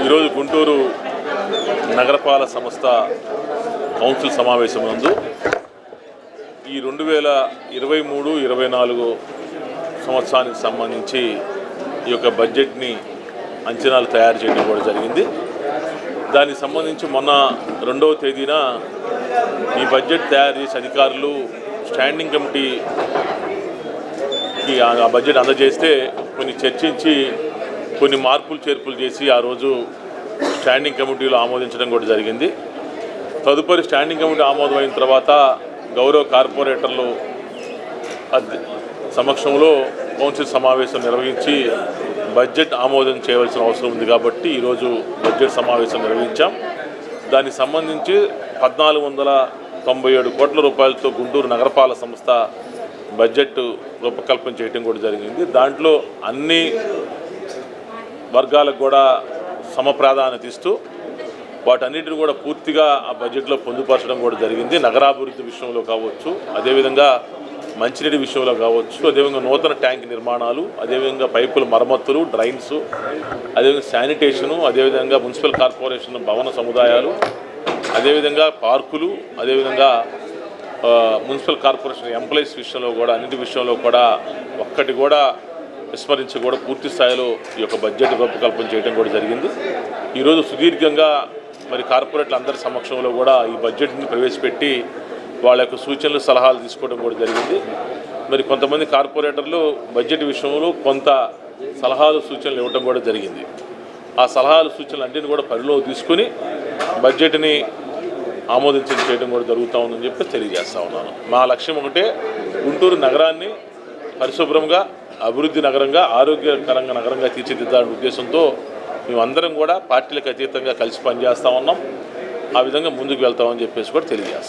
ఈరోజు గుంటూరు నగరపాలక సంస్థ కౌన్సిల్ సమావేశం నందు ఈ 2023-24 సంవత్సరానికి సంబంధించి ఈ యొక్క బడ్జెట్ని అంచనాలు తయారు చేయడం కూడా జరిగింది. దానికి సంబంధించి మొన్న 2వ తేదీన ఈ బడ్జెట్ తయారు చేసే అధికారులు స్టాండింగ్ కమిటీకి ఆ బడ్జెట్ అందజేస్తే కొన్ని చర్చించి కొన్ని మార్పులు చేర్పులు చేసి ఆ రోజు స్టాండింగ్ కమిటీలో ఆమోదించడం కూడా జరిగింది. తదుపరి స్టాండింగ్ కమిటీ ఆమోదమైన తర్వాత గౌరవ కార్పొరేటర్లు సమక్షంలో కౌన్సిల్ సమావేశం నిర్వహించి బడ్జెట్ ఆమోదం చేయవలసిన అవసరం ఉంది కాబట్టి ఈరోజు బడ్జెట్ సమావేశం నిర్వహించాం. దానికి సంబంధించి 1497 కోట్ల రూపాయలతో గుంటూరు నగరపాలక సంస్థ బడ్జెట్ రూపకల్పన చేయడం కూడా జరిగింది. దాంట్లో అన్ని వర్గాలకు కూడా సమప్రాధాన్యత ఇస్తూ వాటన్నిటిని కూడా పూర్తిగా ఆ బడ్జెట్లో పొందుపరచడం కూడా జరిగింది. నగరాభివృద్ధి విషయంలో కావచ్చు, అదేవిధంగా మంచినీటి విషయంలో కావచ్చు, అదేవిధంగా నూతన ట్యాంక్ నిర్మాణాలు, అదేవిధంగా పైపుల మరమ్మతులు, డ్రైన్స్, అదేవిధంగా శానిటేషను, అదేవిధంగా మున్సిపల్ కార్పొరేషన్ భవన సముదాయాలు, అదేవిధంగా పార్కులు, అదేవిధంగా మున్సిపల్ కార్పొరేషన్ ఎంప్లాయీస్ విషయంలో కూడా అన్నింటి విషయంలో కూడా ఒక్కటి కూడా విస్మరించి కూడా పూర్తి స్థాయిలో ఈ యొక్క బడ్జెట్ రూపకల్పన చేయడం కూడా జరిగింది. ఈరోజు సుదీర్ఘంగా మరి కార్పొరేట్ల అందరి సమక్షంలో కూడా ఈ బడ్జెట్ని ప్రవేశపెట్టి వాళ్ళ యొక్క సూచనలు సలహాలు తీసుకోవడం కూడా జరిగింది. మరి కొంతమంది కార్పొరేటర్లు బడ్జెట్ విషయంలో కొంత సలహాలు సూచనలు ఇవ్వడం కూడా జరిగింది. ఆ సలహాలు సూచనలు అన్నింటినీ కూడా పరిలో తీసుకుని బడ్జెట్ని ఆమోదించడం చేయడం కూడా జరుగుతూ ఉందని చెప్పి తెలియజేస్తూ ఉన్నాను. మా లక్ష్యం ఒకటే, గుంటూరు నగరాన్ని పరిశుభ్రంగా, అభివృద్ధి నగరంగా, ఆరోగ్యకరంగా నగరంగా తీర్చిదిద్దాలనే ఉద్దేశంతో మేమందరం కూడా పార్టీలకు అతీతంగా కలిసి పనిచేస్తూ ఉన్నాం. ఆ విధంగా ముందుకు వెళ్తామని చెప్పేసి కూడా తెలియజేస్తాం.